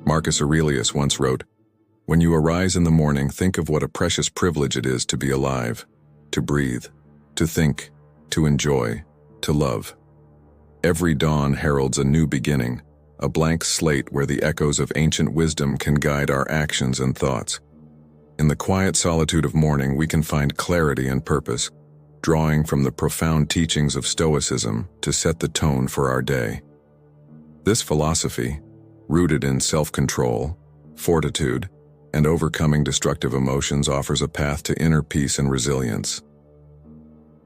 Marcus Aurelius once wrote, "When you arise in the morning, think of what a precious privilege it is to be alive, to breathe, to think, to enjoy, to love." Every dawn heralds a new beginning, a blank slate where the echoes of ancient wisdom can guide our actions and thoughts. In the quiet solitude of morning, we can find clarity and purpose, drawing from the profound teachings of Stoicism to set the tone for our day. This philosophy, rooted in self-control, fortitude, and overcoming destructive emotions, offers a path to inner peace and resilience.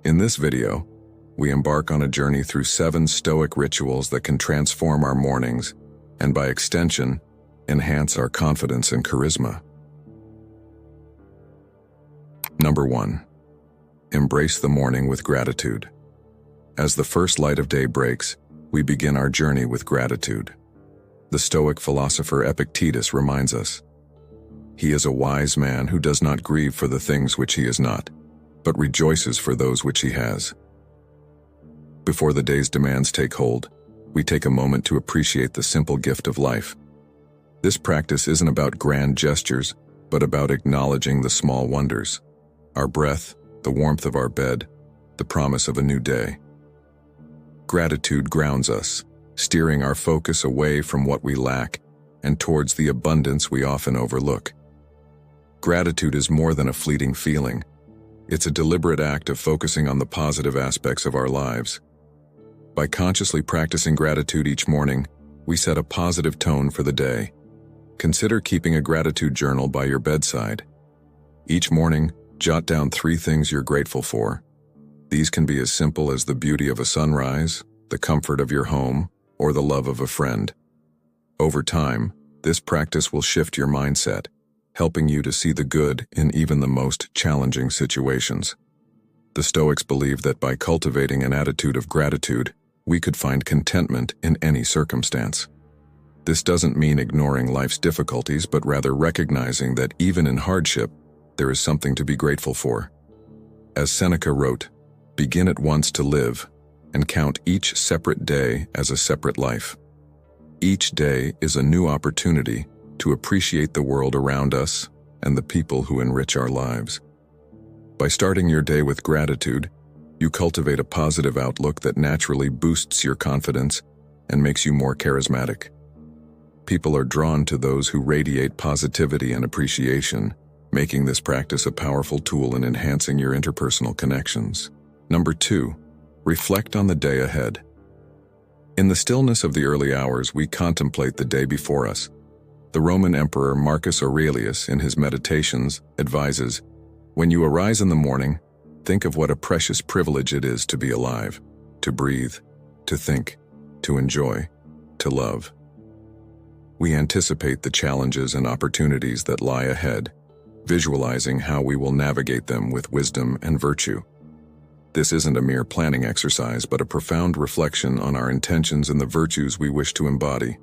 In this video, we embark on a journey through 7 Stoic rituals that can transform our mornings and, by extension, enhance our confidence and charisma. Number 1. Embrace the morning with gratitude. As the first light of day breaks, we begin our journey with gratitude. The Stoic philosopher Epictetus reminds us, "He is a wise man who does not grieve for the things which he is not, but rejoices for those which he has." Before the day's demands take hold, we take a moment to appreciate the simple gift of life. This practice isn't about grand gestures, but about acknowledging the small wonders: our breath, the warmth of our bed, the promise of a new day. Gratitude grounds us, steering our focus away from what we lack and towards the abundance we often overlook. Gratitude is more than a fleeting feeling. It's a deliberate act of focusing on the positive aspects of our lives. By consciously practicing gratitude each morning, we set a positive tone for the day. Consider keeping a gratitude journal by your bedside. Each morning, jot down 3 things you're grateful for. These can be as simple as the beauty of a sunrise, the comfort of your home, or the love of a friend. Over time, this practice will shift your mindset, helping you to see the good in even the most challenging situations. The Stoics believed that by cultivating an attitude of gratitude, we could find contentment in any circumstance. This doesn't mean ignoring life's difficulties, but rather recognizing that even in hardship, there is something to be grateful for. As Seneca wrote, "Begin at once to live, and count each separate day as a separate life." Each day is a new opportunity to appreciate the world around us and the people who enrich our lives. By starting your day with gratitude, you cultivate a positive outlook that naturally boosts your confidence and makes you more charismatic. People are drawn to those who radiate positivity and appreciation, making this practice a powerful tool in enhancing your interpersonal connections. Number 2, reflect on the day ahead. In the stillness of the early hours, we contemplate the day before us. The Roman Emperor Marcus Aurelius, in his Meditations, advises, "When you arise in the morning, think of what a precious privilege it is to be alive, to breathe, to think, to enjoy, to love." We anticipate the challenges and opportunities that lie ahead, visualizing how we will navigate them with wisdom and virtue. This isn't a mere planning exercise, but a profound reflection on our intentions and the virtues we wish to embody: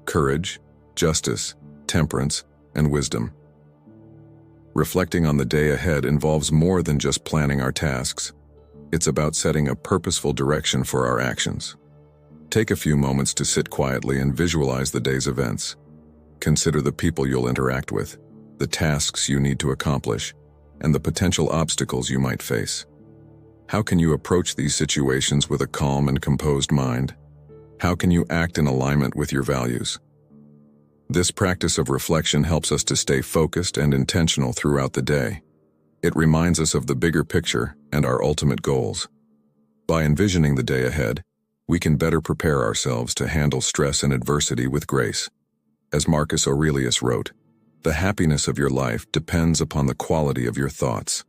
courage, justice, temperance, and wisdom. Reflecting on the day ahead involves more than just planning our tasks. It's about setting a purposeful direction for our actions. Take a few moments to sit quietly and visualize the day's events. Consider the people you'll interact with, the tasks you need to accomplish, and the potential obstacles you might face. How can you approach these situations with a calm and composed mind? How can you act in alignment with your values? This practice of reflection helps us to stay focused and intentional throughout the day. It reminds us of the bigger picture and our ultimate goals. By envisioning the day ahead, we can better prepare ourselves to handle stress and adversity with grace. As Marcus Aurelius wrote, "The happiness of your life depends upon the quality of your thoughts."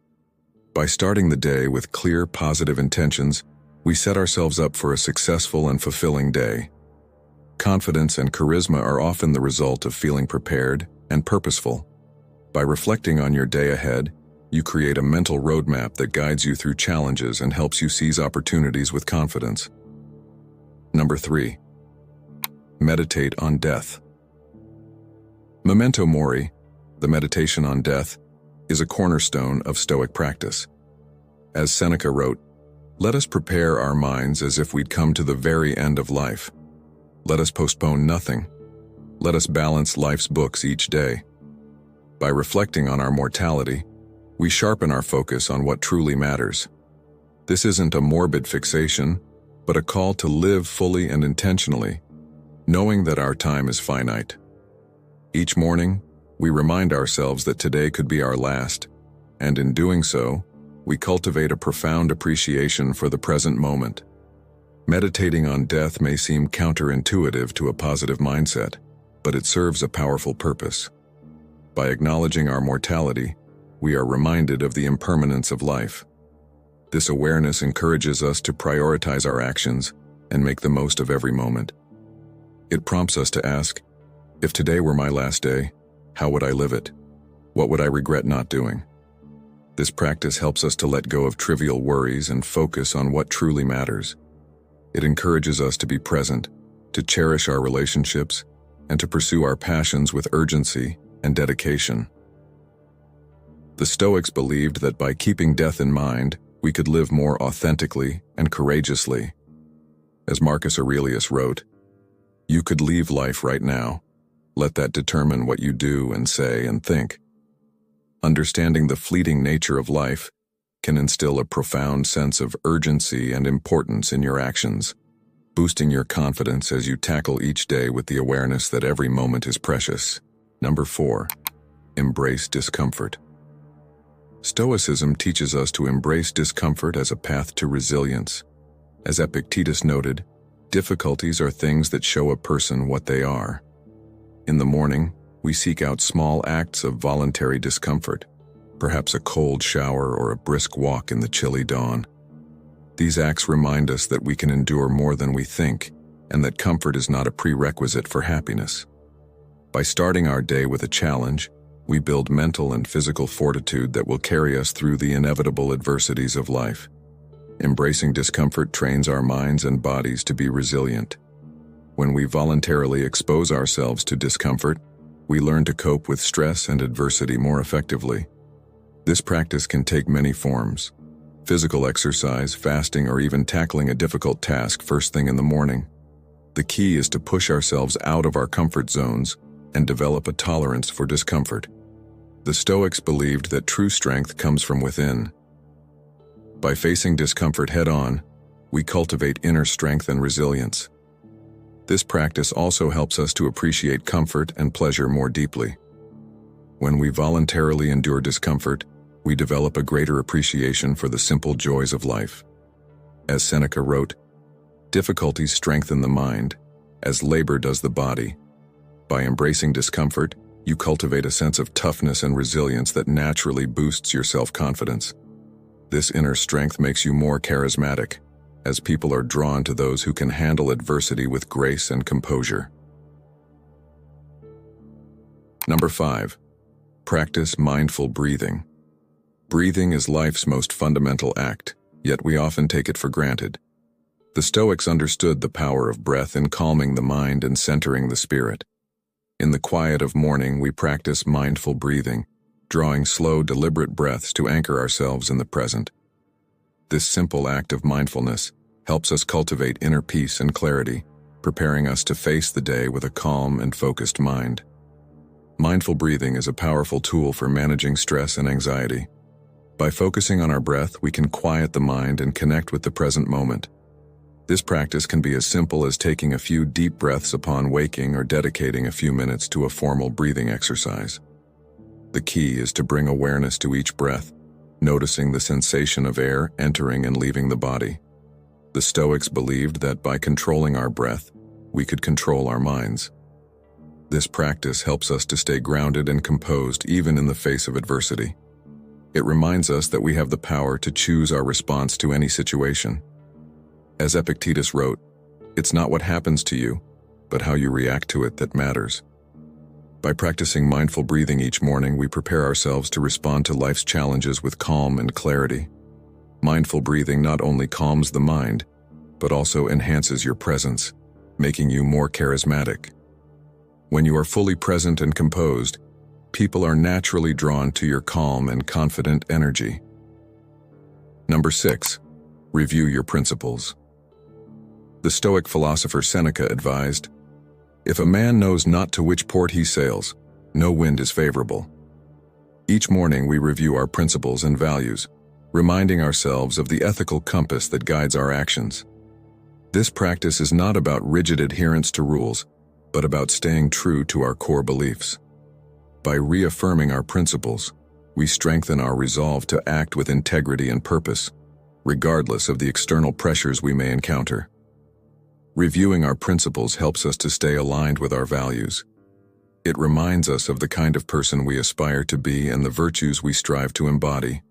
By starting the day with clear, positive intentions, we set ourselves up for a successful and fulfilling day. Confidence and charisma are often the result of feeling prepared and purposeful. By reflecting on your day ahead, you create a mental roadmap that guides you through challenges and helps you seize opportunities with confidence. Number 3, meditate on death. Memento Mori, the meditation on death, is a cornerstone of Stoic practice. As Seneca wrote, "Let us prepare our minds as if we'd come to the very end of life. Let us postpone nothing. Let us balance life's books each day. By reflecting on our mortality, we sharpen our focus on what truly matters. This isn't a morbid fixation, but a call to live fully and intentionally, knowing that our time is finite. Each morning, we remind ourselves that today could be our last, and in doing so, we cultivate a profound appreciation for the present moment. Meditating on death may seem counterintuitive to a positive mindset, but it serves a powerful purpose. By acknowledging our mortality, we are reminded of the impermanence of life. This awareness encourages us to prioritize our actions and make the most of every moment. It prompts us to ask, if today were my last day, how would I live it? What would I regret not doing? This practice helps us to let go of trivial worries and focus on what truly matters. It encourages us to be present, to cherish our relationships, and to pursue our passions with urgency and dedication. The Stoics believed that by keeping death in mind, we could live more authentically and courageously. As Marcus Aurelius wrote, "You could leave life right now. Let that determine what you do and say and think." Understanding the fleeting nature of life can instill a profound sense of urgency and importance in your actions, boosting your confidence as you tackle each day with the awareness that every moment is precious. Number 4, embrace discomfort. Stoicism teaches us to embrace discomfort as a path to resilience. As Epictetus noted, difficulties are things that show a person what they are. In the morning, we seek out small acts of voluntary discomfort, perhaps a cold shower or a brisk walk in the chilly dawn. These acts remind us that we can endure more than we think, and that comfort is not a prerequisite for happiness. By starting our day with a challenge, we build mental and physical fortitude that will carry us through the inevitable adversities of life. Embracing discomfort trains our minds and bodies to be resilient. When we voluntarily expose ourselves to discomfort, we learn to cope with stress and adversity more effectively. This practice can take many forms: physical exercise, fasting, or even tackling a difficult task first thing in the morning. The key is to push ourselves out of our comfort zones and develop a tolerance for discomfort. The Stoics believed that true strength comes from within. By facing discomfort head-on, we cultivate inner strength and resilience. This practice also helps us to appreciate comfort and pleasure more deeply. When we voluntarily endure discomfort, we develop a greater appreciation for the simple joys of life. As Seneca wrote, "Difficulties strengthen the mind, as labor does the body." By embracing discomfort, you cultivate a sense of toughness and resilience that naturally boosts your self-confidence. This inner strength makes you more charismatic, as people are drawn to those who can handle adversity with grace and composure. Number 5, practice mindful breathing. Breathing is life's most fundamental act, yet we often take it for granted. The Stoics understood the power of breath in calming the mind and centering the spirit. In the quiet of morning, we practice mindful breathing, drawing slow, deliberate breaths to anchor ourselves in the present. This simple act of mindfulness helps us cultivate inner peace and clarity, preparing us to face the day with a calm and focused mind. Mindful breathing is a powerful tool for managing stress and anxiety. By focusing on our breath, we can quiet the mind and connect with the present moment. This practice can be as simple as taking a few deep breaths upon waking or dedicating a few minutes to a formal breathing exercise. The key is to bring awareness to each breath, noticing the sensation of air entering and leaving the body. The Stoics believed that by controlling our breath, we could control our minds. This practice helps us to stay grounded and composed even in the face of adversity. It reminds us that we have the power to choose our response to any situation. As Epictetus wrote, "It's not what happens to you, but how you react to it that matters." By practicing mindful breathing each morning, we prepare ourselves to respond to life's challenges with calm and clarity. Mindful breathing not only calms the mind, but also enhances your presence, making you more charismatic. When you are fully present and composed, people are naturally drawn to your calm and confident energy. Number 6, review your principles. The Stoic philosopher Seneca advised, If a man knows not to which port he sails, no wind is favorable. Each morning we review our principles and values, reminding ourselves of the ethical compass that guides our actions. This practice is not about rigid adherence to rules, but about staying true to our core beliefs. By reaffirming our principles, we strengthen our resolve to act with integrity and purpose, regardless of the external pressures we may encounter. Reviewing our principles helps us to stay aligned with our values. It reminds us of the kind of person we aspire to be and the virtues we strive to embody.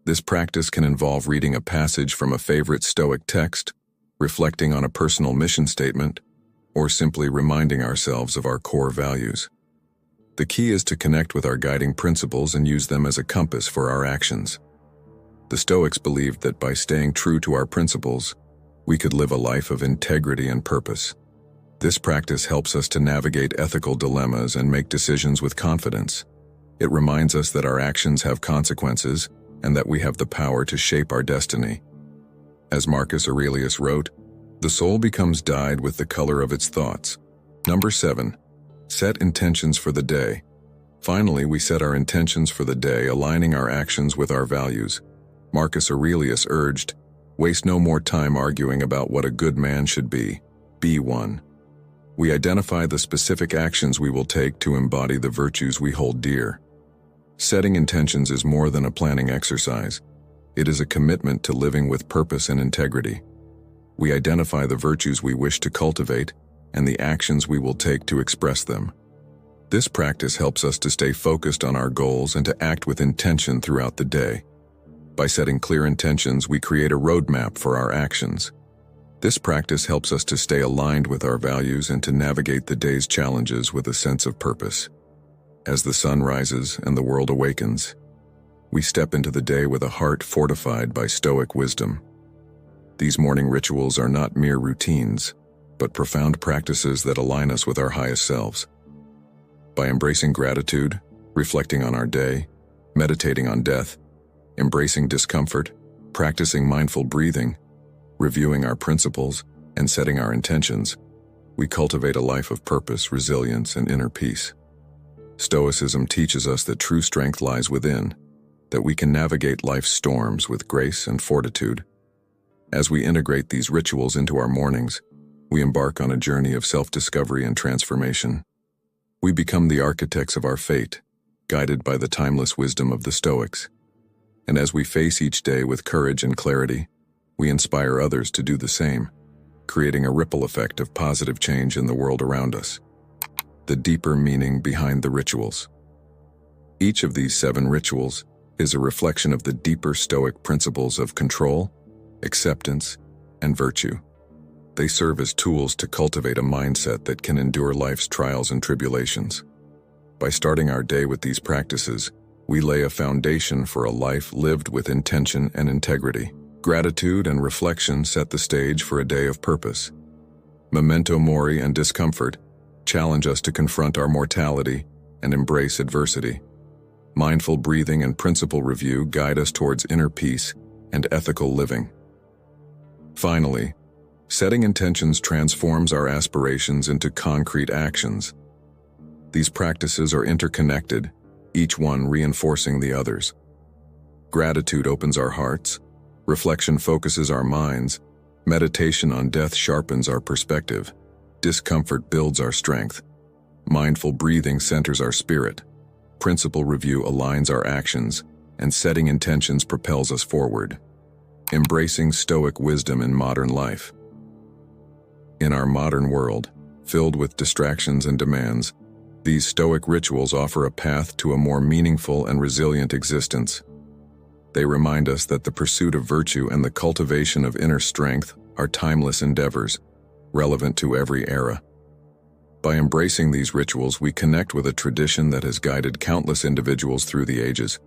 This practice can involve reading a passage from a favorite Stoic text, reflecting on a personal mission statement, or simply reminding ourselves of our core values. The key is to connect with our guiding principles and use them as a compass for our actions. The Stoics believed that by staying true to our principles, we could live a life of integrity and purpose. This practice helps us to navigate ethical dilemmas and make decisions with confidence. It reminds us that our actions have consequences and that we have the power to shape our destiny. As Marcus Aurelius wrote, "The soul becomes dyed with the color of its thoughts." Number 7. Set intentions for the day. Finally, we set our intentions for the day, aligning our actions with our values. Marcus Aurelius urged, "Waste no more time arguing about what a good man should be. Be one." We identify the specific actions we will take to embody the virtues we hold dear. Setting intentions is more than a planning exercise. It is a commitment to living with purpose and integrity. We identify the virtues we wish to cultivate and the actions we will take to express them. This practice helps us to stay focused on our goals and to act with intention throughout the day. By setting clear intentions, we create a roadmap for our actions. This practice helps us to stay aligned with our values and to navigate the day's challenges with a sense of purpose. As the sun rises and the world awakens, we step into the day with a heart fortified by Stoic wisdom. These morning rituals are not mere routines, but profound practices that align us with our highest selves. By embracing gratitude, reflecting on our day, meditating on death, embracing discomfort, practicing mindful breathing, reviewing our principles, and setting our intentions, we cultivate a life of purpose, resilience, and inner peace. Stoicism teaches us that true strength lies within, that we can navigate life's storms with grace and fortitude. As we integrate these rituals into our mornings, we embark on a journey of self-discovery and transformation. We become the architects of our fate, guided by the timeless wisdom of the Stoics. And as we face each day with courage and clarity, we inspire others to do the same, creating a ripple effect of positive change in the world around us. The deeper meaning behind the rituals. Each of these 7 rituals is a reflection of the deeper Stoic principles of control, acceptance, and virtue. They serve as tools to cultivate a mindset that can endure life's trials and tribulations. By starting our day with these practices, we lay a foundation for a life lived with intention and integrity. Gratitude and reflection set the stage for a day of purpose. Memento mori and discomfort challenge us to confront our mortality and embrace adversity. Mindful breathing and principle review guide us towards inner peace and ethical living. Finally, setting intentions transforms our aspirations into concrete actions. These practices are interconnected, each one reinforcing the others. Gratitude opens our hearts, reflection focuses our minds, meditation on death sharpens our perspective, discomfort builds our strength, mindful breathing centers our spirit, principle review aligns our actions, and setting intentions propels us forward. Embracing Stoic wisdom in modern life. In our modern world, filled with distractions and demands, these Stoic rituals offer a path to a more meaningful and resilient existence. They remind us that the pursuit of virtue and the cultivation of inner strength are timeless endeavors, relevant to every era. By embracing these rituals, we connect with a tradition that has guided countless individuals through the ages.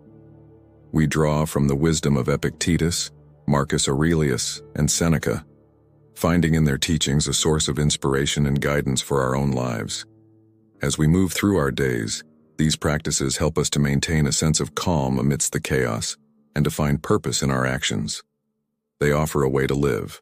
We draw from the wisdom of Epictetus, Marcus Aurelius, and Seneca, finding in their teachings a source of inspiration and guidance for our own lives. As we move through our days, these practices help us to maintain a sense of calm amidst the chaos and to find purpose in our actions. They offer a way to live,